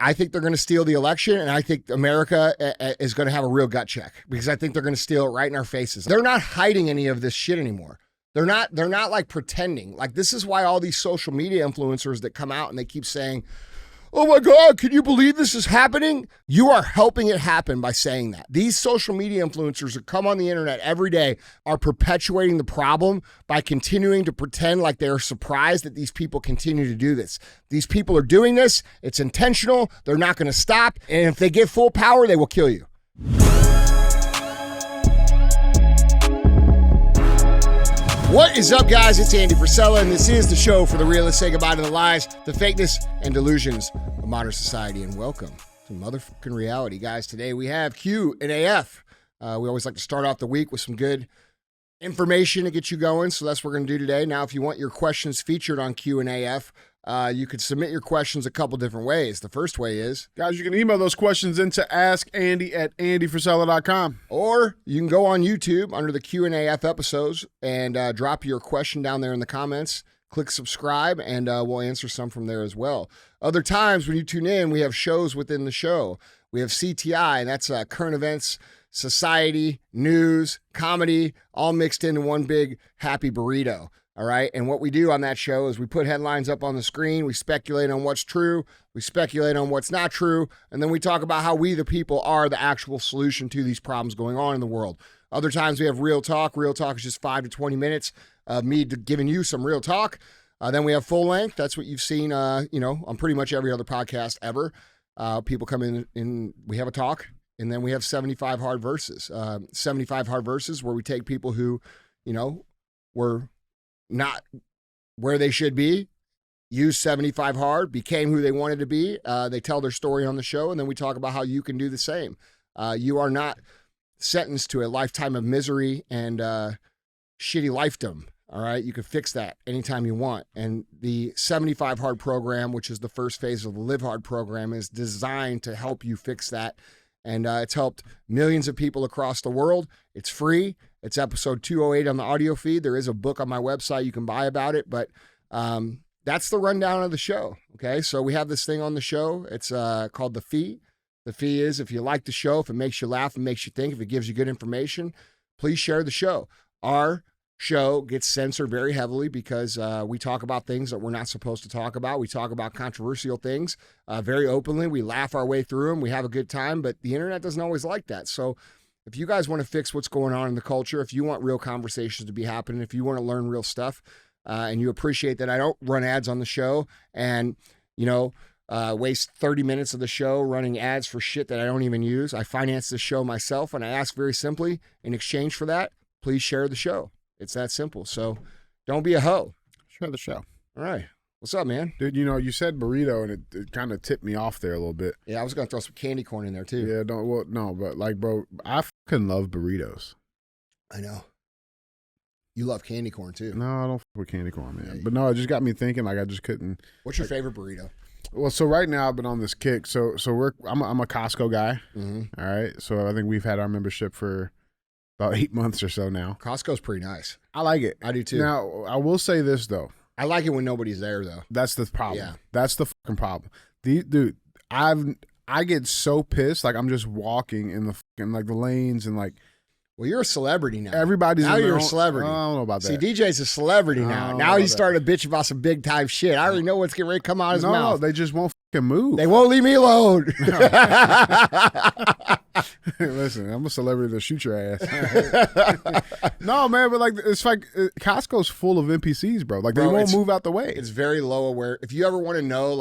I think they're going to steal the election, and I think America is going to have a real gut check because I think they're going to steal it right in our faces. They're not hiding any of this shit anymore. They're not like pretending. Like, this is why all these social media influencers that come out and they keep saying, oh my God, can you believe this is happening? You are helping it happen by saying that. These social media influencers that come on the internet every day are perpetuating the problem by continuing to pretend like they're surprised that these people continue to do this. These people are doing this. It's intentional. They're not going to stop. And if they get full power, they will kill you. What is up, guys? It's Andy Frisella, and this is the show for the realists. Say goodbye to the lies, the fakeness, and delusions of modern society, and welcome to motherfucking reality. Guys, today we have Q&AF. We always like to start off the week with some good information to get you going, so that's what we're going to do today. Now, if you want your questions featured on Q&AF, you could submit your questions a couple different ways. The first way is, guys, you can email those questions into askandy@andyfrisella.com. Or you can go on YouTube under the Q&AF episodes and drop your question down there in the comments. Click subscribe, and we'll answer some from there as well. Other times when you tune in, we have shows within the show. We have CTI, and that's current events, society, news, comedy, all mixed into one big happy burrito. All right. And what we do on that show is we put headlines up on the screen. We speculate on what's true. We speculate on what's not true. And then we talk about how we, the people, are the actual solution to these problems going on in the world. Other times we have real talk. Real talk is just 5 to 20 minutes of me giving you some real talk. Then we have full length. That's what you've seen, on pretty much every other podcast ever. People come in, we have a talk, and then we have 75 hard verses. 75 hard verses where we take people who, were not where they should be, use 75 hard, became who they wanted to be. They tell their story on the show, and then we talk about how you can do the same. You are not sentenced to a lifetime of misery and shitty lifedom. All right, you can fix that anytime you want. And the 75 hard program, which is the first phase of the Live Hard program, is designed to help you fix that. And it's helped millions of people across the world. It's free. It's episode 208 on the audio feed. There is a book on my website you can buy about it, but that's the rundown of the show, okay? So we have this thing on the show. It's called The Fee. The fee is, if you like the show, if it makes you laugh and makes you think, if it gives you good information, please share the show. Our show gets censored very heavily because we talk about things that we're not supposed to talk about. We talk about controversial things very openly. We laugh our way through them. We have a good time, but the internet doesn't always like that. So if you guys want to fix what's going on in the culture, if you want real conversations to be happening, if you want to learn real stuff, and you appreciate that I don't run ads on the show and, waste 30 minutes of the show running ads for shit that I don't even use. I finance the show myself, and I ask very simply, in exchange for that, please share the show. It's that simple. So don't be a hoe. Share the show. All right. What's up, man? Dude, you said burrito, and it kind of tipped me off there a little bit. Yeah, I was going to throw some candy corn in there, too. Yeah, but bro, I fucking love burritos. I know. You love candy corn, too. No, I don't fuck with candy corn, man. Yeah, but no, it just got me thinking, I just couldn't. What's your favorite burrito? Well, so right now I've been on this kick. So I'm a Costco guy. Mm-hmm. All right. So I think we've had our membership for about 8 months or so now. Costco's pretty nice. I like it. I do, too. Now, I will say this, though. I like it when nobody's there, though. That's the problem. Yeah. That's the fucking problem. Dude, I get so pissed. Like, I'm just walking in the fucking, the lanes and, Well, you're a celebrity now. Everybody's now in their you're own, a celebrity. I don't know about that. See, DJ's a celebrity now. Now he's starting to bitch about some big time shit. I already know what's getting ready to come out of his mouth. No, they just won't fucking move. They won't leave me alone. Listen, I'm a celebrity to shoot your ass. No, man, but it's like Costco's full of NPCs, bro. They won't move out the way. It's very low aware. If you ever want to know,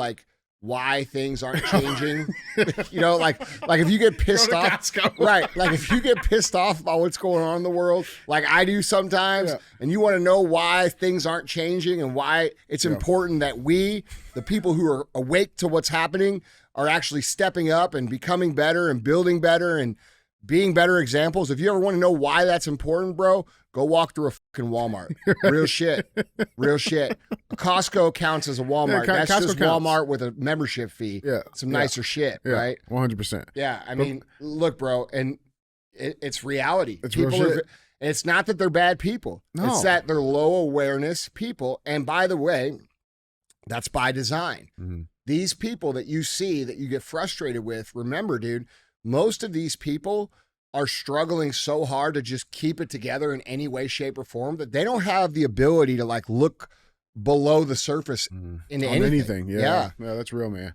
why things aren't changing, if you get pissed off, Costco. Right? If you get pissed off about what's going on in the world, like I do sometimes, and you want to know why things aren't changing and why it's important that we, the people who are awake to what's happening, are actually stepping up and becoming better and building better and being better examples. If you ever want to know why that's important, bro, go walk through a fucking Walmart. Real shit. Real shit. Costco counts as a Walmart. That's Costco just counts. Walmart with a membership fee. Yeah. Some nicer shit, right? 100%. Yeah. I mean, look, bro, and it's reality. It's real shit. It's not that they're bad people. No. It's that they're low awareness people. And by the way, that's by design. Mm-hmm. these people that you see that you get frustrated with, remember, dude, most of these people are struggling so hard to just keep it together in any way, shape, or form that they don't have the ability to like look below the surface into anything. Yeah, that's real, man.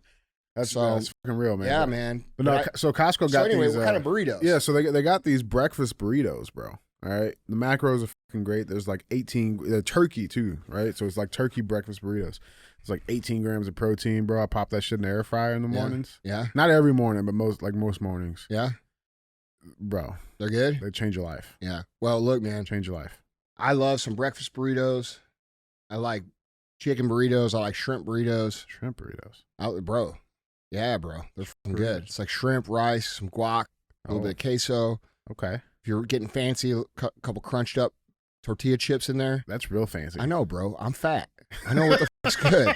That's fucking real, man. Yeah, man. But so Costco got these. What kind of burritos? Yeah, so they got these breakfast burritos, bro. All right, the macros are fucking great. There's like 18 turkey too, right? So it's like turkey breakfast burritos. It's like 18 grams of protein, bro. I pop that shit in the air fryer in the mornings. Yeah, not every morning, but most mornings. Yeah, bro, they're good. They change your life. Yeah. Well, look, man, change your life. I love some breakfast burritos. I like chicken burritos. I like shrimp burritos. Shrimp burritos, bro. Yeah, bro, they're fucking good. It's like shrimp, rice, some guac, a little bit of queso. Okay. If you're getting fancy, a couple crunched up tortilla chips in there. That's real fancy. I know, bro. I'm fat. I know what the fuck's good.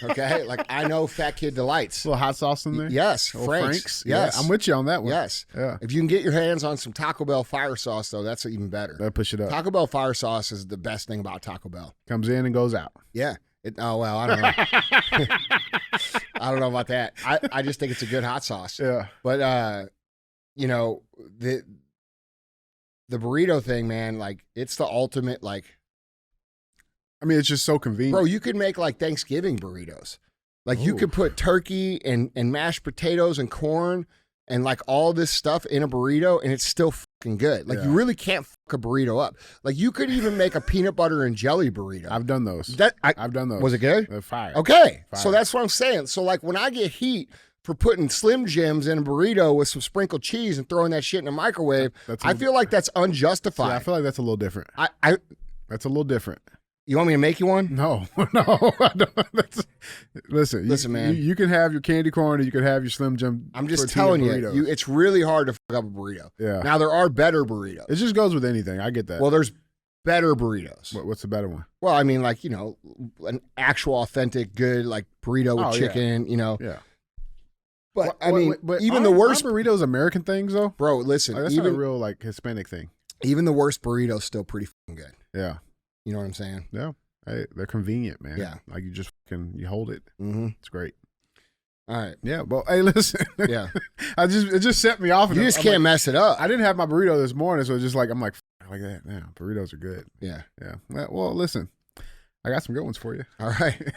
Okay? Like, I know fat kid delights. A little hot sauce in there? Yes. Frank's. Yes. Yeah, I'm with you on that one. Yes. Yeah. If you can get your hands on some Taco Bell fire sauce, though, that's even better. That push it up. Taco Bell fire sauce is the best thing about Taco Bell. Comes in and goes out. Yeah. Oh, well, I don't know. I don't know about that. I just think it's a good hot sauce. Yeah. But, you know, the burrito thing, man, like, it's the ultimate, like. I mean, it's just so convenient. Bro, you could make, like, Thanksgiving burritos. Like, you could put turkey and mashed potatoes and corn and, like, all this stuff in a burrito, and it's still fucking good. Like, you really can't fuck a burrito up. Like, you could even make a peanut butter and jelly burrito. I've done those. I've done those. Was it good? They're fire. Okay. Fire. So that's what I'm saying. So, like, when I get heat for putting Slim Jims in a burrito with some sprinkled cheese and throwing that shit in a microwave, I feel like that's unjustified. Yeah, I feel like that's a little different. That's a little different. You want me to make you one? No, I don't. Listen, man. You can have your candy corn, or you can have your Slim Jim. I'm just telling you, it's really hard to fuck up a burrito. Yeah. Now there are better burritos. It just goes with anything. I get that. Well, there's better burritos. What's the better one? Well, I mean, like, you know, an actual authentic good like burrito with chicken. Yeah. You know. Yeah. But I mean, even the worst burritos, American things though. Bro, listen, that's even not a real like Hispanic thing. Even the worst burritos still pretty fucking good. Yeah. You know what I'm saying? Yeah. Hey, they're convenient, man. Yeah. Like you just you hold it. Mm-hmm. It's great. All right. Yeah. Well, hey, listen. Yeah. It just set me off. You just can't mess it up. I didn't have my burrito this morning, so it's just like I'm like that. Yeah, burritos are good. Yeah. Yeah. Well, listen. I got some good ones for you. All right.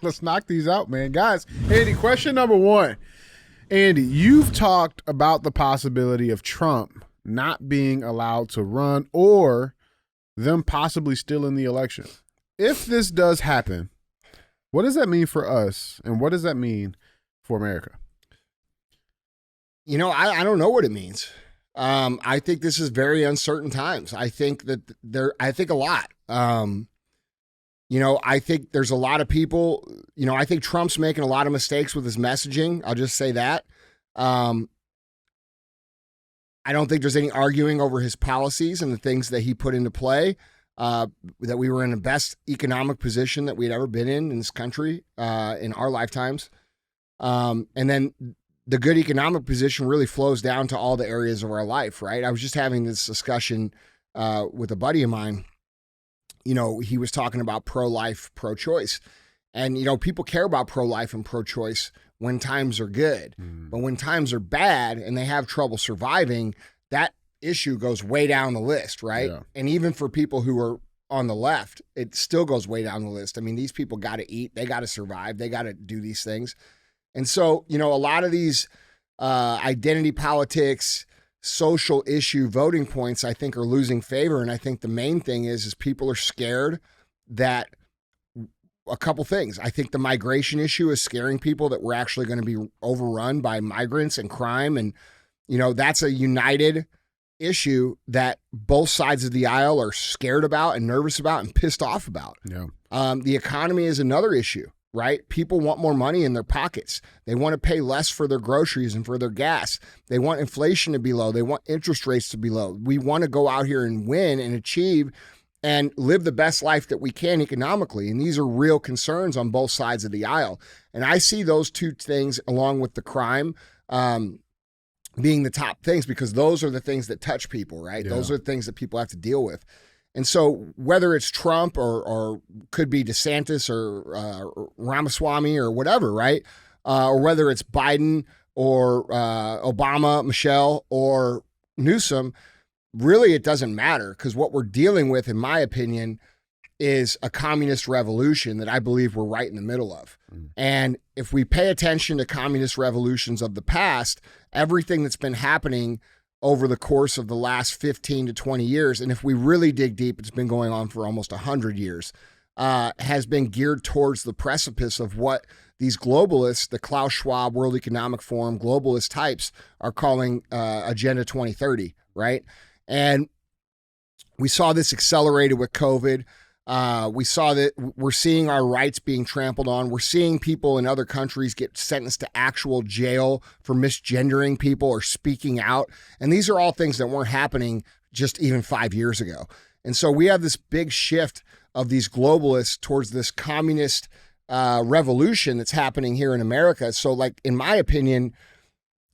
Let's knock these out, man. Guys, Andy, question number 1. Andy, you've talked about the possibility of Trump not being allowed to run or them possibly still in the election. If this does happen, what does that mean for us, and what does that mean for America? You know, I don't know what it means. I think this is very uncertain times. I think that I think a lot. You know, I think there's a lot of people, you know, I think Trump's making a lot of mistakes with his messaging. I'll just say that. I don't think there's any arguing over his policies and the things that he put into play, that we were in the best economic position that we'd ever been in this country in our lifetimes. And then the good economic position really flows down to all the areas of our life, right? I was just having this discussion with a buddy of mine. You know, he was talking about pro-life, pro-choice. And, you know, people care about pro-life and pro-choice when times are good. But when times are bad and they have trouble surviving, that issue goes way down the list, right? Yeah. And even for people who are on the left, it still goes way down the list. I mean, these people got to eat. They got to survive. They got to do these things. And so, you know, a lot of these identity politics, social issue voting points, I think, are losing favor. And I think the main thing is people are scared that a couple things. I think the migration issue is scaring people that we're actually going to be overrun by migrants and crime. And, you know, that's a united issue that both sides of the aisle are scared about and nervous about and pissed off about. Yeah. The economy is another issue, right? People want more money in their pockets. They want to pay less for their groceries and for their gas. They want inflation to be low. They want interest rates to be low. We want to go out here and win and achieve and live the best life that we can economically. And these are real concerns on both sides of the aisle. And I see those two things along with the crime being the top things, because those are the things that touch people, right? Yeah. Those are the things that people have to deal with. And so whether it's Trump or could be DeSantis or Ramaswamy or whatever, right? or whether it's Biden or Obama, Michelle, or Newsom, really it doesn't matter, because what we're dealing with, in my opinion, is a communist revolution that I believe we're right in the middle of. And if we pay attention to communist revolutions of the past, everything that's been happening over the course of the last 15 to 20 years, and if we really dig deep, it's been going on for almost 100 years, has been geared towards the precipice of what these globalists, the Klaus Schwab World Economic Forum globalist types, are calling Agenda 2030, right? And we saw this accelerated with COVID. We saw that we're seeing our rights being trampled on. We're seeing people in other countries get sentenced to actual jail for misgendering people or speaking out. And these are all things that weren't happening just even 5 years ago. And so we have this big shift of these globalists towards this communist revolution that's happening here in America. So, like, in my opinion,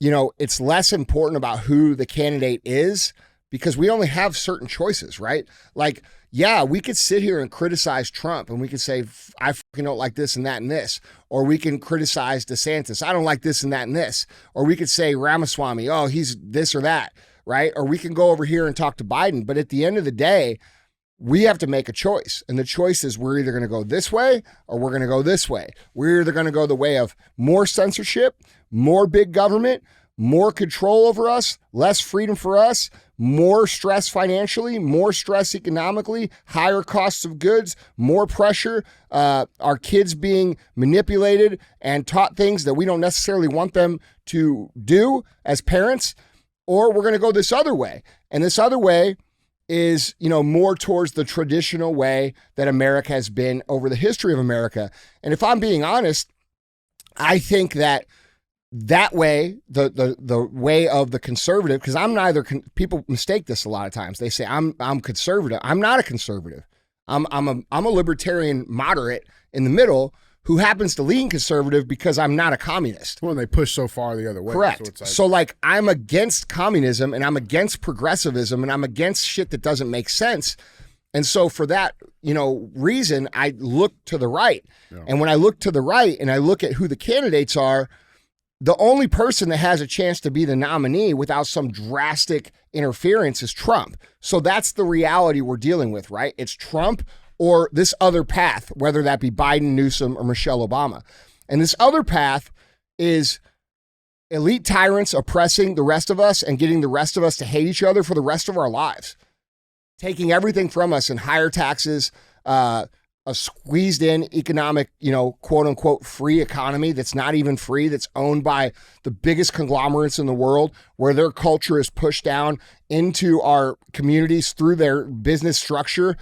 it's less important about who the candidate is, because we only have certain choices, right? Like, yeah, we could sit here and criticize Trump and we could say, I fucking don't like this and that and this. Or we can criticize DeSantis. I don't like this and that and this. Or we could say Ramaswamy, oh, he's this or that, right? Or we can go over here and talk to Biden. But at the end of the day, we have to make a choice. And the choice is, we're either going to go this way or we're going to go this way. We're either going to go the way of more censorship, more big government, more control over us, less freedom for us, more stress financially, more stress economically, higher costs of goods, more pressure, our kids being manipulated and taught things that we don't necessarily want them to do as parents, or we're going to go this other way. And this other way is, more towards the traditional way that America has been over the history of America. And if I'm being honest, I think that way, the way of the conservative, because I'm neither. People mistake this a lot of times. They say I'm conservative. I'm not a conservative. I'm a libertarian moderate in the middle who happens to lean conservative because I'm not a communist. Well, they push so far the other way. Correct. So I'm against communism and I'm against progressivism and I'm against shit that doesn't make sense. And so for that, reason, I look to the right. Yeah. And when I look to the right and I look at who the candidates are, the only person that has a chance to be the nominee without some drastic interference is Trump. So that's the reality we're dealing with, right? It's Trump or this other path, whether that be Biden, Newsom, or Michelle Obama. And this other path is elite tyrants oppressing the rest of us and getting the rest of us to hate each other for the rest of our lives, taking everything from us in higher taxes, a squeezed in economic, quote unquote, free economy that's not even free, that's owned by the biggest conglomerates in the world, where their culture is pushed down into our communities through their business structure.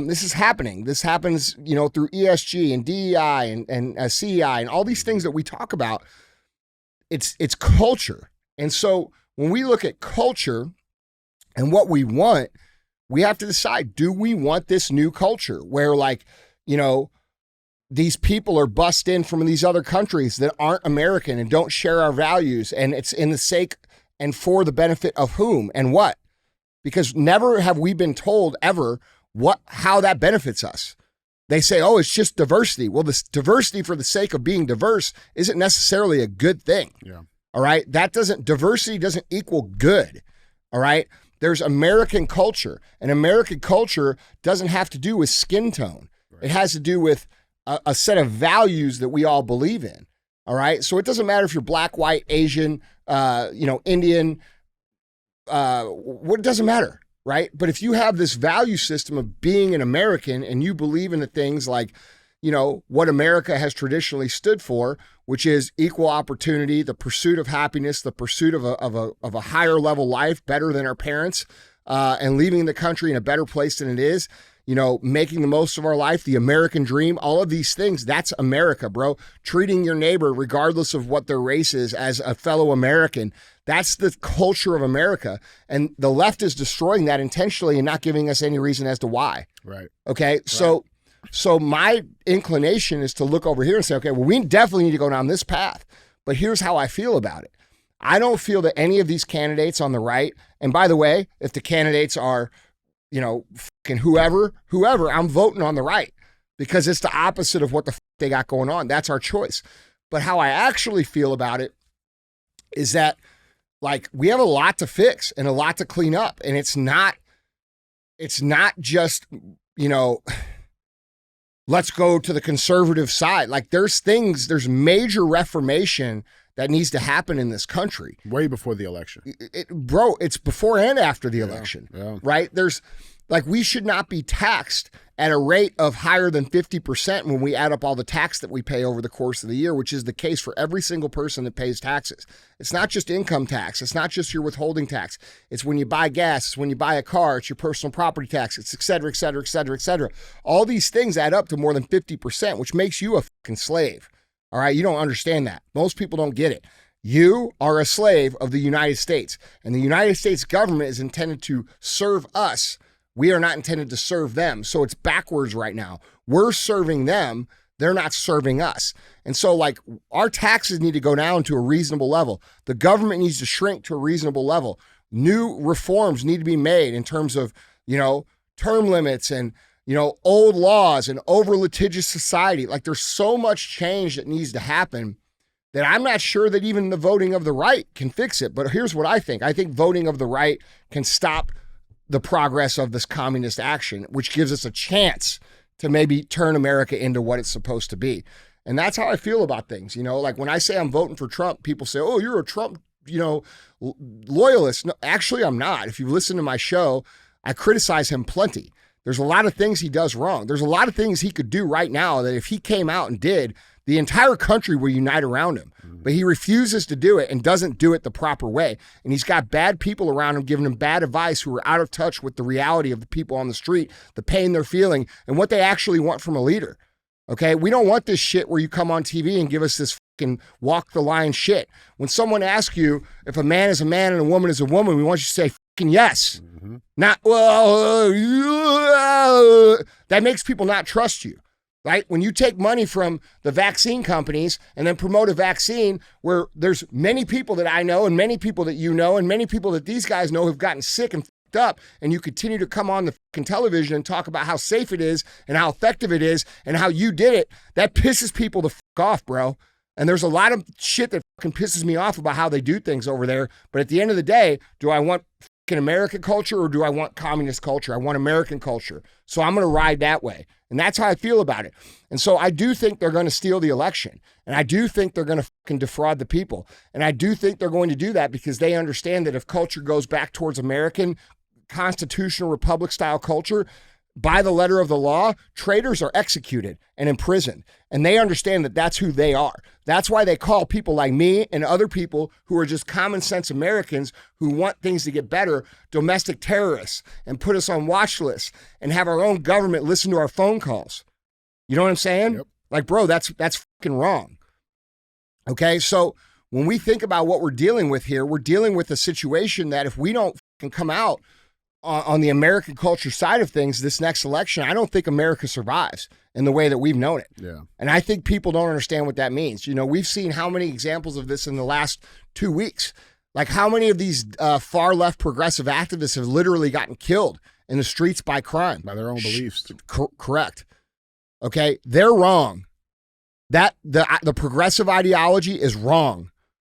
This is happening. This happens, through ESG and DEI and CEI and all these things that we talk about. It's culture. And so when we look at culture and what we want, we have to decide, do we want this new culture where, these people are bussed in from these other countries that aren't American and don't share our values, and it's in the sake and for the benefit of whom and what? Because never have we been told ever how that benefits us. They say, oh, it's just diversity. Well, this diversity for the sake of being diverse isn't necessarily a good thing. Yeah. All right. Diversity doesn't equal good. All right. There's American culture, and American culture doesn't have to do with skin tone. Right. It has to do with a set of values that we all believe in. All right. So it doesn't matter if you're black, white, Asian, Indian, it doesn't matter. Right. But if you have this value system of being an American and you believe in the things like, what America has traditionally stood for, which is equal opportunity, the pursuit of happiness, the pursuit of a higher level life, better than our parents, and leaving the country in a better place than it is, making the most of our life, the American dream, all of these things, that's America, bro. Treating your neighbor, regardless of what their race is, as a fellow American, that's the culture of America. And the left is destroying that intentionally and not giving us any reason as to why. Right. Okay. Right. So my inclination is to look over here and say, okay, well, we definitely need to go down this path, but here's how I feel about it. I don't feel that any of these candidates on the right, and by the way, if the candidates are, fucking whoever, I'm voting on the right because it's the opposite of what the they got going on. That's our choice. But how I actually feel about it is that, like, we have a lot to fix and a lot to clean up. And it's not just, you know, let's go to the conservative side. Like, there's major reformation that needs to happen in this country. Way before the election. Bro, it's before and after the election, yeah. Right? We should not be taxed at a rate of higher than 50% when we add up all the tax that we pay over the course of the year, which is the case for every single person that pays taxes. It's not just income tax. It's not just your withholding tax. It's when you buy gas. It's when you buy a car. It's your personal property tax. It's et cetera, et cetera, et cetera, et cetera. All these things add up to more than 50%, which makes you a fucking slave. All right? You don't understand that. Most people don't get it. You are a slave of the United States, and the United States government is intended to serve us. We are not intended to serve them. So it's backwards right now. We're serving them. They're not serving us. And so, like, our taxes need to go down to a reasonable level. The government needs to shrink to a reasonable level. New reforms need to be made in terms of, you know, term limits and, you know, old laws and over litigious society. Like, there's so much change that needs to happen that I'm not sure that even the voting of the right can fix it. But here's what I think. I think voting of the right can stop the progress of this communist action, which gives us a chance to maybe turn America into what it's supposed to be. And that's how I feel about things. You know, like, when I say I'm voting for Trump, people say, oh, you're a Trump, you know, loyalist. No, actually, I'm not. If you listen to my show, I criticize him plenty. There's a lot of things he does wrong. There's a lot of things he could do right now that if he came out and did, the entire country will unite around him. But he refuses to do it and doesn't do it the proper way. And he's got bad people around him giving him bad advice who are out of touch with the reality of the people on the street, the pain they're feeling, and what they actually want from a leader. Okay? We don't want this shit where you come on TV and give us this fucking walk the line shit. When someone asks you if a man is a man and a woman is a woman, we want you to say fucking yes. Not, well, that makes people not trust you. Right? When you take money from the vaccine companies and then promote a vaccine where there's many people that I know and many people that you know and many people that these guys know have gotten sick and fucked up, and you continue to come on the fucking television and talk about how safe it is and how effective it is and how you did it, that pisses people the fuck off, bro. And there's a lot of shit that fucking pisses me off about how they do things over there. But at the end of the day, do I want fucking American culture or do I want communist culture? I want American culture. So I'm going to ride that way. And that's how I feel about it. And so I do think they're going to steal the election. And I do think they're going to fucking defraud the people. And I do think they're going to do that because they understand that if culture goes back towards American constitutional republic style culture, by the letter of the law, traitors are executed and imprisoned. And they understand that that's who they are. That's why they call people like me and other people who are just common sense Americans who want things to get better, domestic terrorists, and put us on watch lists and have our own government listen to our phone calls. You know what I'm saying? Yep. Like, bro, that's fucking wrong. Okay, so when we think about what we're dealing with here, we're dealing with a situation that if we don't fucking come out on the American culture side of things this next election, I don't think America survives in the way that we've known it. Yeah. And I think people don't understand what that means. You know, we've seen how many examples of this in the last 2 weeks. Like, how many of these far left progressive activists have literally gotten killed in the streets by crime? By their own beliefs. Correct. Okay, they're wrong. That the progressive ideology is wrong.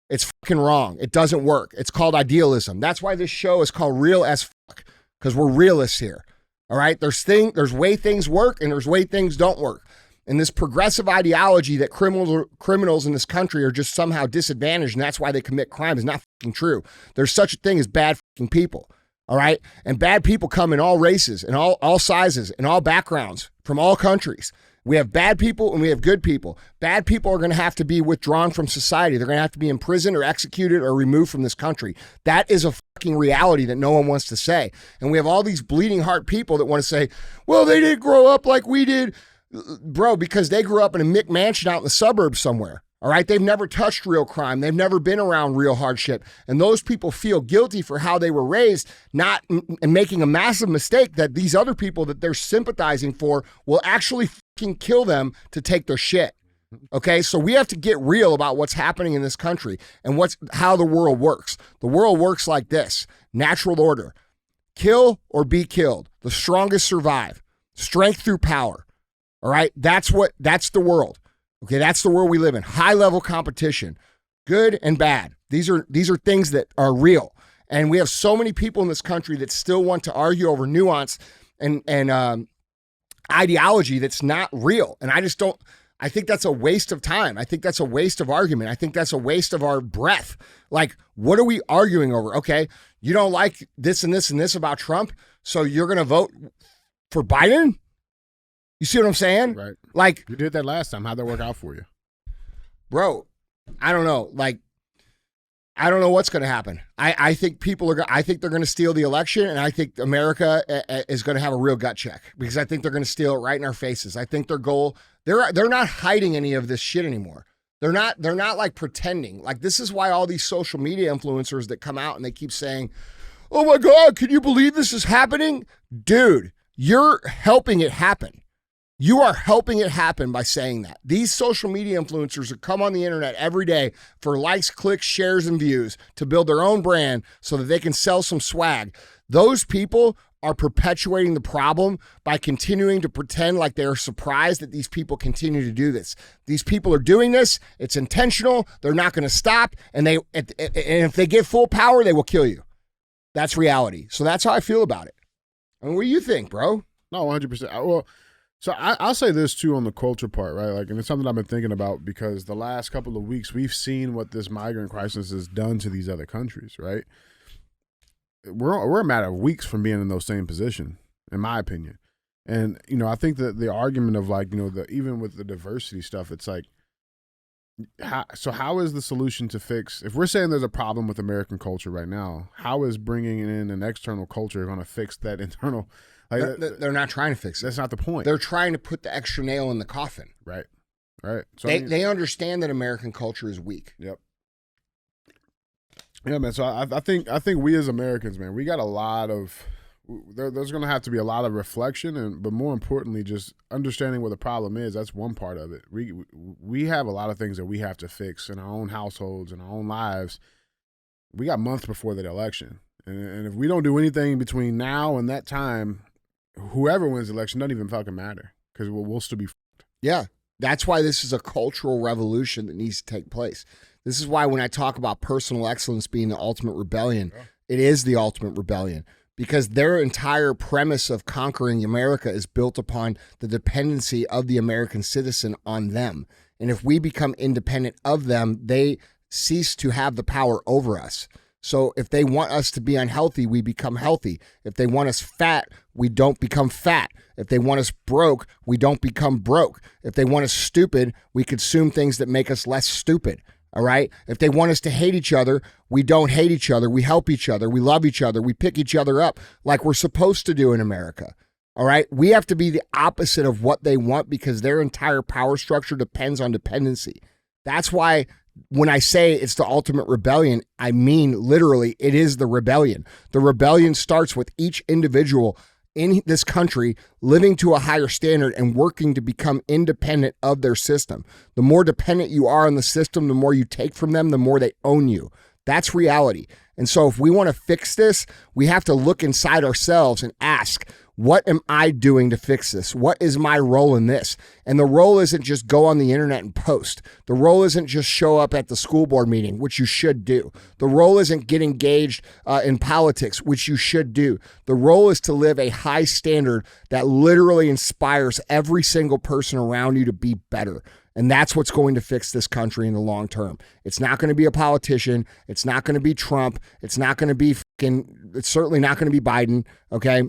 It's fucking wrong. It doesn't work. It's called idealism. That's why this show is called Real as Fuck, because we're realists here. All right? There's way things work and there's way things don't work. And this progressive ideology that criminals in this country are just somehow disadvantaged and that's why they commit crime is not fucking true. There's such a thing as bad fucking people. All right? And bad people come in all races and all sizes and all backgrounds from all countries. We have bad people and we have good people. Bad people are going to have to be withdrawn from society. They're going to have to be imprisoned or executed or removed from this country. That is a fucking reality that no one wants to say. And we have all these bleeding heart people that want to say, well, they didn't grow up like we did. Bro, because they grew up in a McMansion out in the suburbs somewhere. All right, they've never touched real crime. They've never been around real hardship. And those people feel guilty for how they were raised, not and making a massive mistake that these other people that they're sympathizing for will actually fucking kill them to take their shit. Okay, so we have to get real about what's happening in this country and how the world works. The world works like this: natural order. Kill or be killed. The strongest survive. Strength through power. All right, that's the world. Okay, that's the world we live in. High level competition, good and bad. These are things that are real. And we have so many people in this country that still want to argue over nuance and ideology that's not real. And I think that's a waste of time. I think that's a waste of argument. I think that's a waste of our breath. Like, what are we arguing over? Okay, you don't like this and this and this about Trump, so you're going to vote for Biden? You see what I'm saying? Right. Like, you did that last time. How'd that work out for you? Bro, I don't know. Like, I don't know what's going to happen. I think I think they're going to steal the election, and I think America is going to have a real gut check because I think they're going to steal it right in our faces. I think their goal, they're not hiding any of this shit anymore. They're not like pretending. Like, this is why all these social media influencers that come out and they keep saying, "Oh my God, can you believe this is happening?" Dude, you're helping it happen. You are helping it happen by saying that. These social media influencers that come on the internet every day for likes, clicks, shares, and views to build their own brand so that they can sell some swag. Those people are perpetuating the problem by continuing to pretend like they're surprised that these people continue to do this. These people are doing this. It's intentional. They're not going to stop. And if they get full power, they will kill you. That's reality. So that's how I feel about it. I mean, what do you think, bro? No, 100%. Well, so I'll say this too on the culture part, right? Like, and it's something I've been thinking about because the last couple of weeks we've seen what this migrant crisis has done to these other countries, right? We're a matter of weeks from being in those same position, in my opinion. And I think that the argument of like even with the diversity stuff, it's like, how is the solution to fix? If we're saying there's a problem with American culture right now, how is bringing in an external culture going to fix that internal? Like, they're not trying to fix it. That's not the point. They're trying to put the extra nail in the coffin. Right. So they understand that American culture is weak. Yep. Yeah, man. So I think we as Americans, man, we got a lot of. There's going to have to be a lot of reflection, but more importantly, just understanding what the problem is. That's one part of it. We have a lot of things that we have to fix in our own households, in our own lives. We got months before the election, and if we don't do anything between now and that time, whoever wins the election doesn't even fucking matter because we'll still be fucked. Yeah, that's why this is a cultural revolution that needs to take place. This is why when I talk about personal excellence being the ultimate rebellion, it is the ultimate rebellion because their entire premise of conquering America is built upon the dependency of the American citizen on them. And if we become independent of them, they cease to have the power over us. So if they want us to be unhealthy, we become healthy. If they want us fat, we don't become fat. If they want us broke, we don't become broke. If they want us stupid, we consume things that make us less stupid. All right? If they want us to hate each other, we don't hate each other. We help each other. We love each other. We pick each other up like we're supposed to do in America. All right? We have to be the opposite of what they want because their entire power structure depends on dependency. That's why when I say it's the ultimate rebellion, I mean literally it is the rebellion. The rebellion starts with each individual in this country living to a higher standard and working to become independent of their system. The more dependent you are on the system, the more you take from them, the more they own you. That's reality. And so if we want to fix this, we have to look inside ourselves and ask, what am I doing to fix this? What is my role in this? And the role isn't just go on the internet and post. The role isn't just show up at the school board meeting, which you should do. The role isn't get engaged in politics, which you should do. The role is to live a high standard that literally inspires every single person around you to be better. And that's what's going to fix this country in the long term. It's not going to be a politician. It's not going to be Trump. It's not going to be it's certainly not going to be Biden, okay?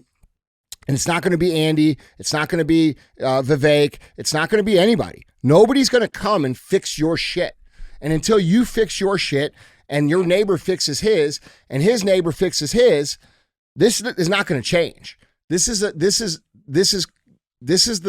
And it's not going to be Andy. It's not going to be Vivek. It's not going to be anybody. Nobody's going to come and fix your shit. And until you fix your shit and your neighbor fixes his and his neighbor fixes his, this is not going to change. This is the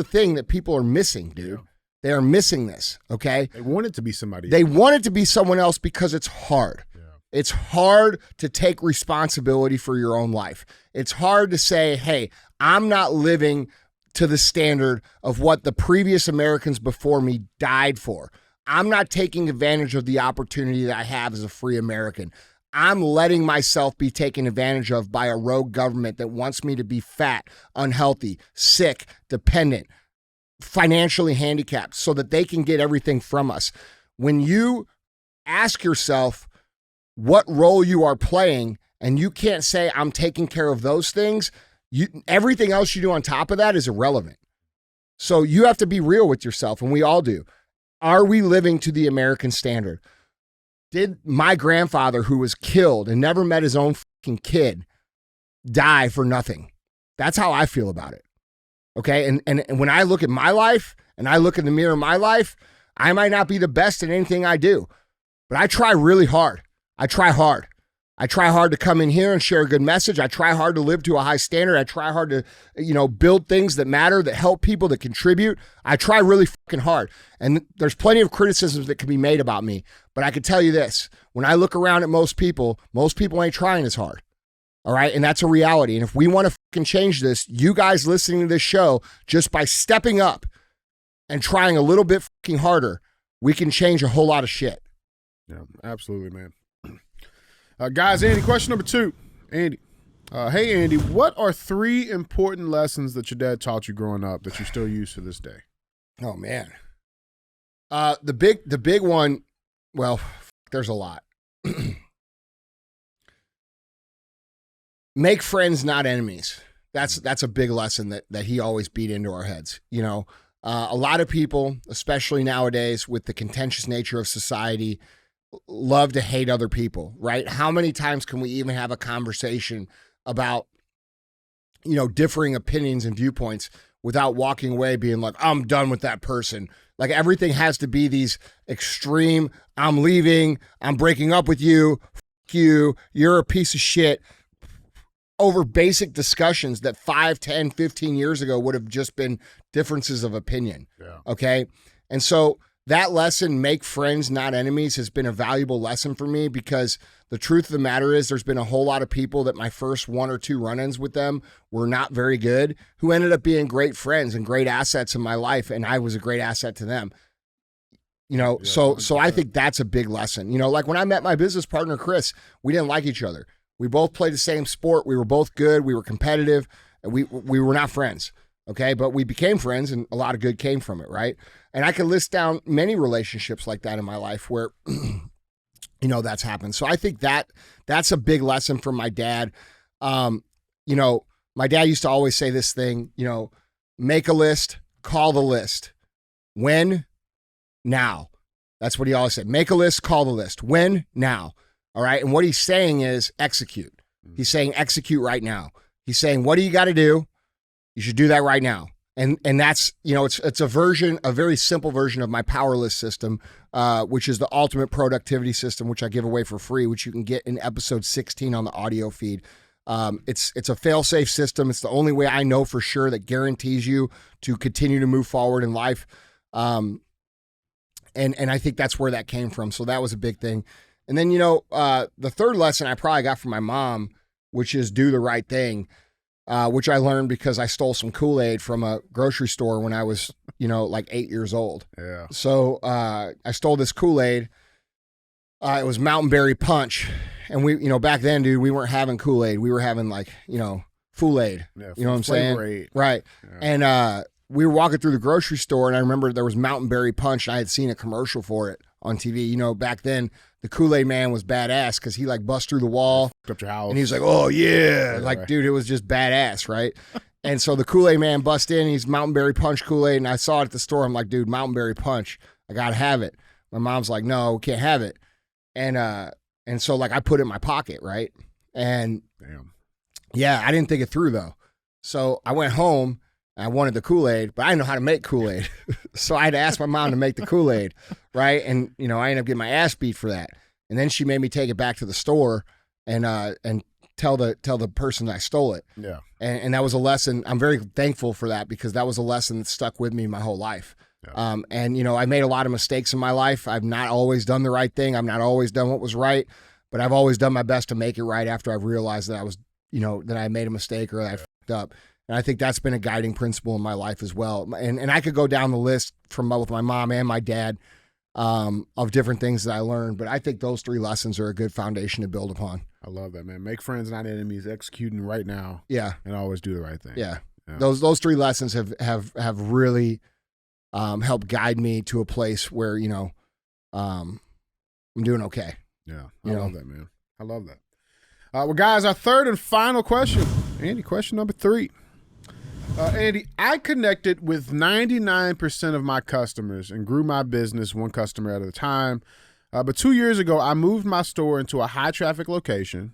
thing that people are missing, dude. They are missing this, okay? They want it to be somebody else. They want it to be someone else because it's hard. It's hard to take responsibility for your own life. It's hard to say, hey, I'm not living to the standard of what the previous Americans before me died for. I'm not taking advantage of the opportunity that I have as a free American. I'm letting myself be taken advantage of by a rogue government that wants me to be fat, unhealthy, sick, dependent. financially handicapped so that they can get everything from us. When you ask yourself what role you are playing and you can't say, I'm taking care of those things, everything else you do on top of that is irrelevant. So you have to be real with yourself, and we all do. Are we living to the American standard? Did my grandfather, who was killed and never met his own fucking kid, die for nothing? That's how I feel about it. Okay. And when I look at my life and I look in the mirror of my life, I might not be the best at anything I do, but I try really hard. I try hard. I try hard to come in here and share a good message. I try hard to live to a high standard. I try hard to, build things that matter, that help people, that contribute. I try really fucking hard. And there's plenty of criticisms that can be made about me. But I can tell you this, when I look around at most people ain't trying as hard. All right. And that's a reality. And if we want to fucking change this, you guys listening to this show, just by stepping up and trying a little bit fucking harder, we can change a whole lot of shit. Yeah, absolutely, man. Guys, Andy, question number 2. Andy. Hey, Andy, what are 3 important lessons that your dad taught you growing up that you still use to this day? Oh, man. The big one, well, there's a lot. Make friends, not enemies. That's a big lesson that he always beat into our heads. A lot of people, especially nowadays with the contentious nature of society, love to hate other people, right? How many times can we even have a conversation about, differing opinions and viewpoints without walking away being like, I'm done with that person. Like everything has to be these extreme, I'm leaving, I'm breaking up with you, fuck you, you're a piece of shit, over basic discussions that 5, 10, 15 years ago would have just been differences of opinion. Yeah. Okay. And so that lesson, make friends, not enemies, has been a valuable lesson for me, because the truth of the matter is there's been a whole lot of people that my first 1 or 2 run-ins with them were not very good, who ended up being great friends and great assets in my life. And I was a great asset to them. So I think that's a big lesson. Like when I met my business partner, Chris, we didn't like each other. We both played the same sport. We were both good. We were competitive. And we were not friends. Okay. But we became friends, and a lot of good came from it. Right. And I could list down many relationships like that in my life where, that's happened. So I think that's a big lesson from my dad. My dad used to always say this thing, make a list, call the list. When? Now. That's what he always said. Make a list, call the list. When? Now. All right. And what he's saying is execute. He's saying execute right now. He's saying, what do you got to do? You should do that right now. And that's, it's a very simple version of my powerless system, which is the ultimate productivity system, which I give away for free, which you can get in episode 16 on the audio feed. It's a fail-safe system. It's the only way I know for sure that guarantees you to continue to move forward in life. And I think that's where that came from. So that was a big thing. And then, the third lesson I probably got from my mom, which is do the right thing, which I learned because I stole some Kool-Aid from a grocery store when I was, like 8 years old. Yeah. So I stole this Kool-Aid. It was Mountain Berry Punch. And we, back then, dude, we weren't having Kool-Aid. We were having Fool-Aid. Yeah, you know what I'm saying? Aid. Right. Yeah. And we were walking through the grocery store, and I remember there was Mountain Berry Punch. And I had seen a commercial for it on TV. Back then, the Kool-Aid man was badass because he bust through the wall. Up your house. And he was like, oh, yeah. Dude, it was just badass, right? And so the Kool-Aid man bust in. He's Mountain Berry Punch Kool-Aid. And I saw it at the store. I'm like, dude, Mountain Berry Punch. I got to have it. My mom's like, no, we can't have it. And so I put it in my pocket, right? And damn. Yeah, I didn't think it through though. So I went home. I wanted the Kool-Aid, but I didn't know how to make Kool-Aid. So I had to ask my mom to make the Kool-Aid, right? And, I ended up getting my ass beat for that. And then she made me take it back to the store and tell the person I stole it. Yeah. And that was a lesson. I'm very thankful for that, because that was a lesson that stuck with me my whole life. Yeah. And, I made a lot of mistakes in my life. I've not always done the right thing. I've not always done what was right, but I've always done my best to make it right after I've realized that I was, that I made a mistake or that I fucked up. And I think that's been a guiding principle in my life as well. And I could go down the list from both my mom and my dad of different things that I learned. But I think those 3 lessons are a good foundation to build upon. I love that, man. Make friends, not enemies. Executing right now. Yeah. And always do the right thing. Yeah. Those 3 lessons have really help guide me to a place where, I'm doing okay. Yeah, I love that, man. I love that. Well, guys, our third and final question. Andy, question number 3. Andy, I connected with 99% of my customers and grew my business one customer at a time. But 2 years ago, I moved my store into a high-traffic location,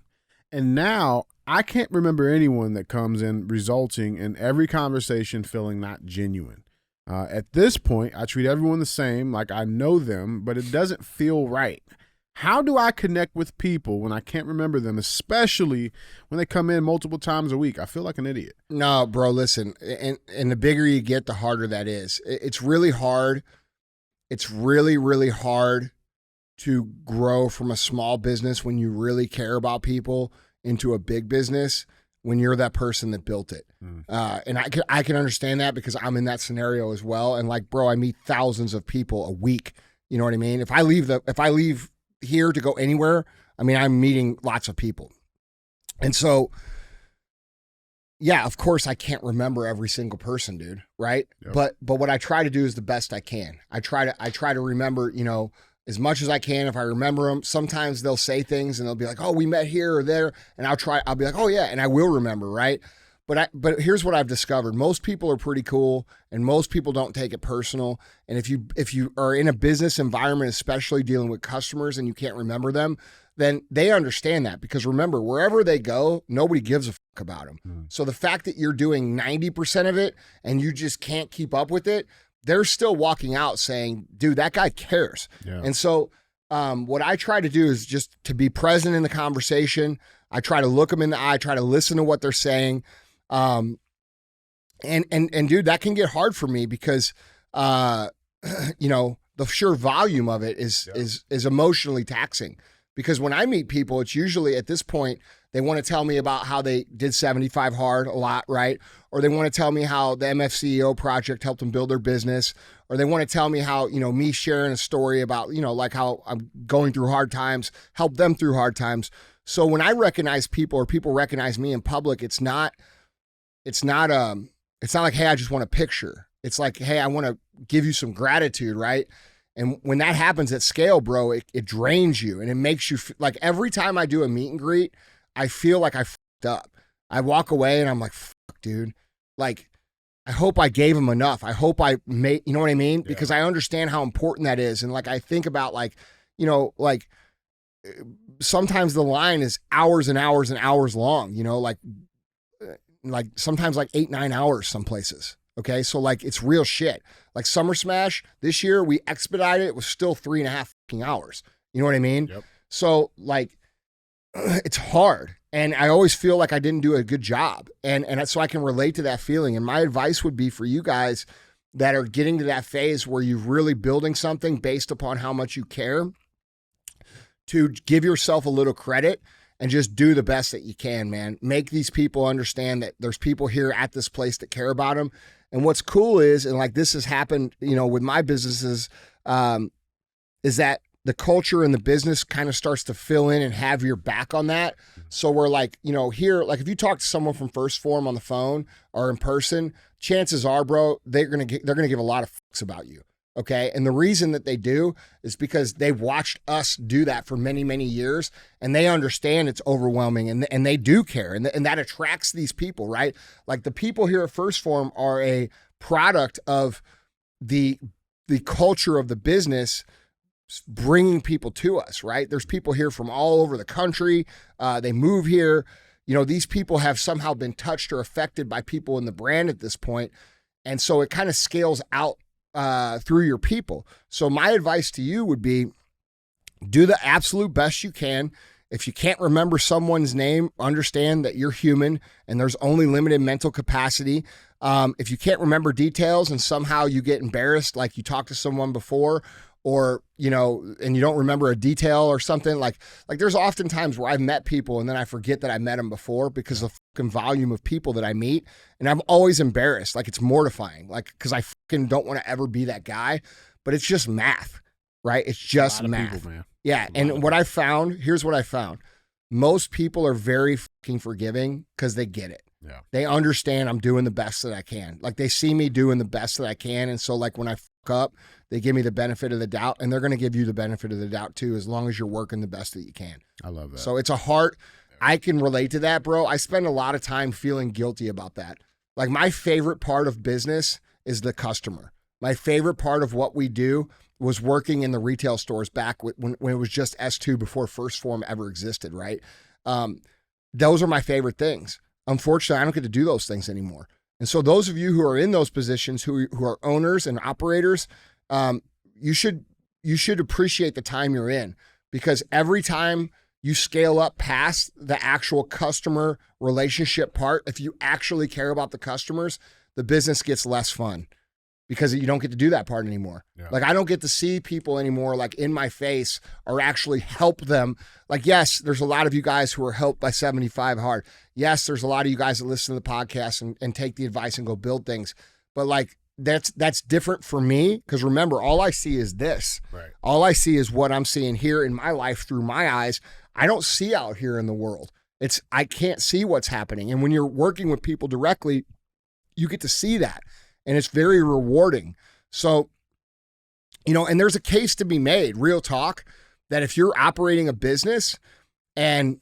and now I can't remember anyone that comes in, resulting in every conversation feeling not genuine. At this point, I treat everyone the same, like I know them, but it doesn't feel right. How do I connect with people when I can't remember them, especially when they come in multiple times a week? I feel like an idiot. No, bro, listen, and the bigger you get, the harder that is. It's really hard. It's really, really hard to grow from a small business when you really care about people into a big business when you're that person that built it. And I can understand that because I'm in that scenario as well. And like, bro, I meet thousands of people a week. You know what I mean? If I leave here to go anywhere, I mean, I'm meeting lots of people. And so, yeah, of course I can't remember every single person, dude. Right. Yep. But what I try to do is the best I can. I try to remember, as much as I can. If I remember them, sometimes they'll say things and they'll be like, oh, we met here or there. And I'll be like, oh yeah. And I will remember. Right. But here's what I've discovered. Most people are pretty cool and most people don't take it personal. And if you are in a business environment, especially dealing with customers and you can't remember them, then they understand that, because remember, wherever they go, nobody gives a fuck about them. So the fact that you're doing 90% of it and you just can't keep up with it, they're still walking out saying, dude, that guy cares. Yeah. And so what I try to do is just to be present in the conversation. I try to look them in the eye, try to listen to what they're saying. And dude, that can get hard for me because, the sheer volume of it is emotionally taxing. Because when I meet people, it's usually at this point, they want to tell me about how they did 75 hard a lot, right? Or they want to tell me how the MFCEO project helped them build their business. Or they want to tell me how, me sharing a story about, like how I'm going through hard times, help them through hard times. So when I recognize people or people recognize me in public, it's not like, hey, I just want a picture. It's like, hey, I want to give you some gratitude, right? And when that happens at scale, bro, it drains you and it makes you like every time I do a meet and greet, I feel like I fucked up. I walk away and I'm like, fuck, dude. Like, I hope I gave him enough. I hope I made, you know what I mean? Yeah. Because I understand how important that is. And like, I think about like, sometimes the line is hours and hours and hours long, like sometimes like 8-9 hours some places. Okay. So like it's real shit. Like Summer Smash this year, we expedited it was still 3.5 hours. You know what I mean? Yep. So like it's hard. And I always feel like I didn't do a good job. And so I can relate to that feeling. And my advice would be for you guys that are getting to that phase where you're really building something based upon how much you care, to give yourself a little credit and just do the best that you can, man. Make these people understand that there's people here at this place that care about them. And what's cool is, and like this has happened, with my businesses, is that the culture and the business kind of starts to fill in and have your back on that. So we're like, here, like if you talk to someone from First Form on the phone or in person, chances are, bro, they're gonna give a lot of fucks about you. Okay. And the reason that they do is because they've watched us do that for many, many years, and they understand it's overwhelming and they do care. And that attracts these people, right? Like the people here at First Form are a product of the culture of the business bringing people to us, right? There's people here from all over the country. They move here. These people have somehow been touched or affected by people in the brand at this point. And so it kind of scales out through your people. So my advice to you would be do the absolute best you can. If you can't remember someone's name, understand that you're human and there's only limited mental capacity. If you can't remember details and somehow you get embarrassed, like you talked to someone before, or, and you don't remember a detail or something, like there's often times where I've met people and then I forget that I met them before because of the fucking volume of people that I meet. And I'm always embarrassed. Like it's mortifying, like, cause I fucking don't want to ever be that guy, but it's just math, right? It's just math. People, man. Yeah. And here's what I found. Most people are very fucking forgiving because they get it. Yeah. They understand I'm doing the best that I can. Like they see me doing the best that I can. And so like when I fuck up, they give me the benefit of the doubt, and they're going to give you the benefit of the doubt too, as long as you're working the best that you can. I love that. So it's a heart. I can relate to that, bro. I spend a lot of time feeling guilty about that. Like my favorite part of business is the customer. My favorite part of what we do was working in the retail stores back when it was just S2 before First Form ever existed, right? Those are my favorite things. Unfortunately, I don't get to do those things anymore. And so those of you who are in those positions, who are owners and operators, you should appreciate the time you're in, because every time you scale up past the actual customer relationship part, if you actually care about the customers, the business gets less fun because you don't get to do that part anymore. Yeah. Like I don't get to see people anymore like in my face or actually help them. Like, yes, there's a lot of you guys who are helped by 75 Hard. Yes, there's a lot of you guys that listen to the podcast and take the advice and go build things. But like that's different for me, because remember, all I see is this. Right. All I see is what I'm seeing here in my life through my eyes. I don't see out here in the world. I can't see what's happening. And when you're working with people directly, you get to see that. And it's very rewarding. So, and there's a case to be made, real talk, that if you're operating a business and,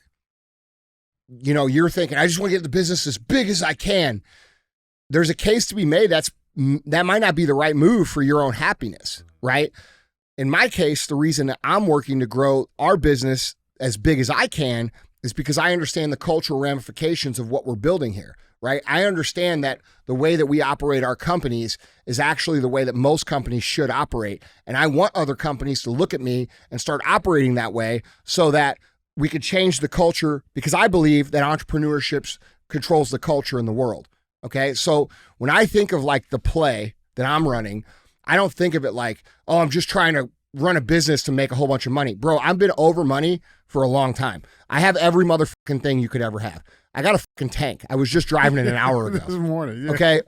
you're thinking, I just want to get the business as big as I can, there's a case to be made that might not be the right move for your own happiness, right? In my case, the reason that I'm working to grow our business as big as I can is because I understand the cultural ramifications of what we're building here, right? I understand that the way that we operate our companies is actually the way that most companies should operate. And I want other companies to look at me and start operating that way so that we could change the culture, because I believe that entrepreneurship controls the culture in the world. Okay. So when I think of like the play that I'm running, I don't think of it like, oh, I'm just trying to run a business to make a whole bunch of money. Bro, I've been over money for a long time. I have every motherfucking thing you could ever have. I got a fucking tank. I was just driving it an hour ago. This morning, yeah. Okay.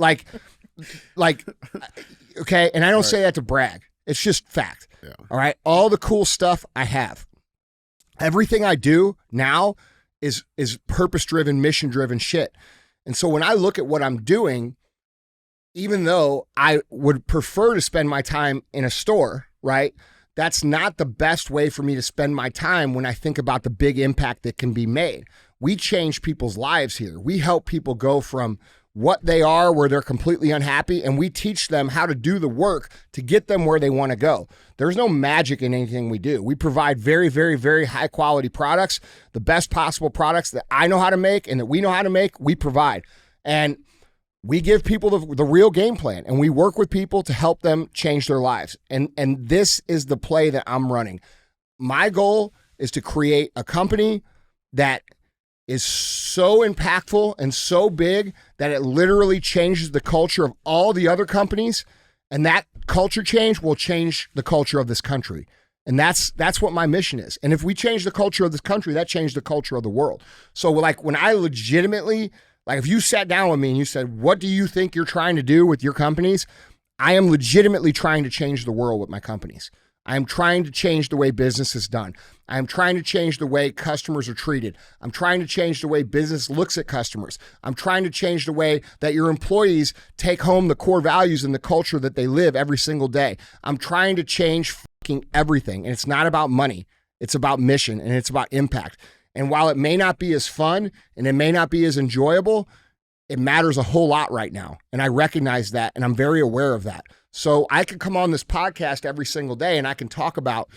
Okay. And I don't say that to brag. It's just fact. Yeah. All right. All the cool stuff I have. Everything I do now is purpose-driven, mission-driven shit. And so when I look at what I'm doing, even though I would prefer to spend my time in a store, right? That's not the best way for me to spend my time when I think about the big impact that can be made. We change people's lives here. We help people go from what they are, where they're completely unhappy, and we teach them how to do the work to get them where they want to go. There's no magic in anything we do. We provide very, very, very high quality products, the best possible products that I know how to make and that we know how to make, we provide. And we give people the real game plan, and we work with people to help them change their lives. And this is the play that I'm running. My goal is to create a company that is so impactful and so big that it literally changes the culture of all the other companies, and that culture change will change the culture of this country. And that's what my mission is. And if we change the culture of this country, that changed the culture of the world. So like when I legitimately, like if you sat down with me and you said, what do you think you're trying to do with your companies? I am legitimately trying to change the world with my companies. I am trying to change the way business is done. I am trying to change the way customers are treated. I'm trying to change the way business looks at customers. I'm trying to change the way that your employees take home the core values and the culture that they live every single day. I'm trying to change fucking everything. And it's not about money. It's about mission, and it's about impact. And while it may not be as fun and it may not be as enjoyable, it matters a whole lot right now. And I recognize that, and I'm very aware of that. So I can come on this podcast every single day and I can talk about,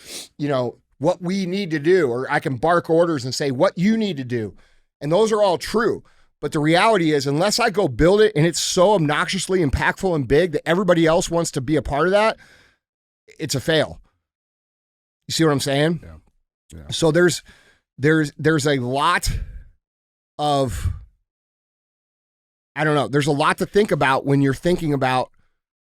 what we need to do, or I can bark orders and say what you need to do. And those are all true. But the reality is, unless I go build it and it's so obnoxiously impactful and big that everybody else wants to be a part of that, it's a fail. You see what I'm saying? Yeah. So there's a lot of, there's a lot to think about when you're thinking about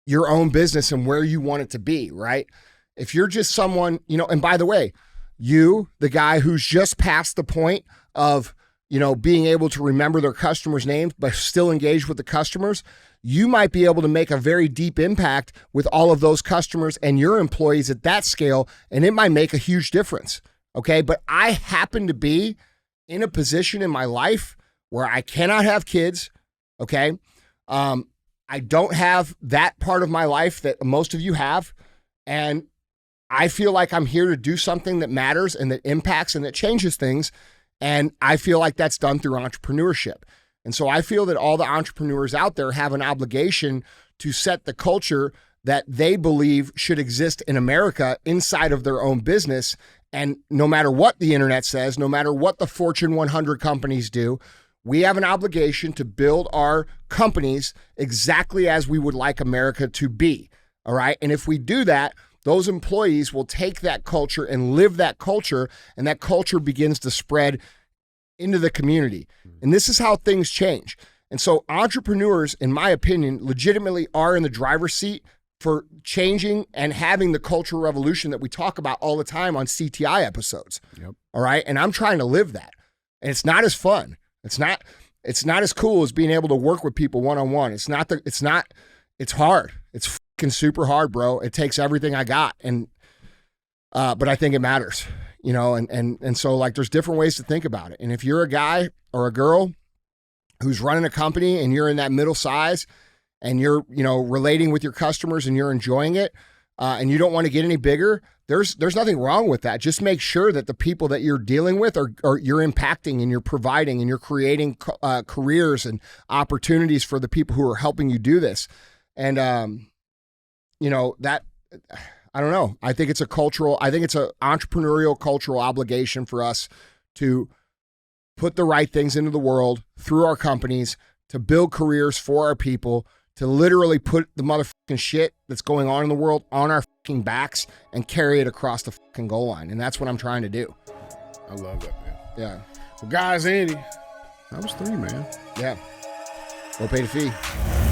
your own business and where you want it to be, right? If you're just someone, and by the way, you, the guy who's just past the point of, being able to remember their customers' names, but still engage with the customers, you might be able to make a very deep impact with all of those customers and your employees at that scale, and it might make a huge difference. Okay. But I happen to be in a position in my life where I cannot have kids. Okay. I don't have that part of my life that most of you have. And I feel like I'm here to do something that matters and that impacts and that changes things. And I feel like that's done through entrepreneurship. And so I feel that all the entrepreneurs out there have an obligation to set the culture that they believe should exist in America inside of their own business. And no matter what the internet says, no matter what the Fortune 100 companies do, we have an obligation to build our companies exactly as we would like America to be. All right. And if we do that, those employees will take that culture and live that culture, and that culture begins to spread into the community. And this is how things change. And so entrepreneurs, in my opinion, legitimately are in the driver's seat for changing and having the cultural revolution that we talk about all the time on CTI episodes. Yep. All right. And I'm trying to live that. And it's not as fun. It's not as cool as being able to work with people one-on-one. It's hard. It's fucking super hard, bro. It takes everything I got. And, but I think it matters, you know, and so like there's different ways to think about it. And if you're a guy or a girl who's running a company and you're in that middle size and you're, you know, relating with your customers and you're enjoying it, and you don't want to get any bigger, there's nothing wrong with that. Just make sure that the people that you're dealing with are you're impacting and you're providing and you're creating careers and opportunities for the people who are helping you do this. And, you know, that, I don't know. I think it's an entrepreneurial cultural obligation for us to put the right things into the world through our companies, to build careers for our people, to literally put the motherfucking shit that's going on in the world on our fucking backs and carry it across the fucking goal line. And that's what I'm trying to do. I love that, man. Yeah. Well, guys, Andy, that was 3, man. Yeah. Go pay the fee.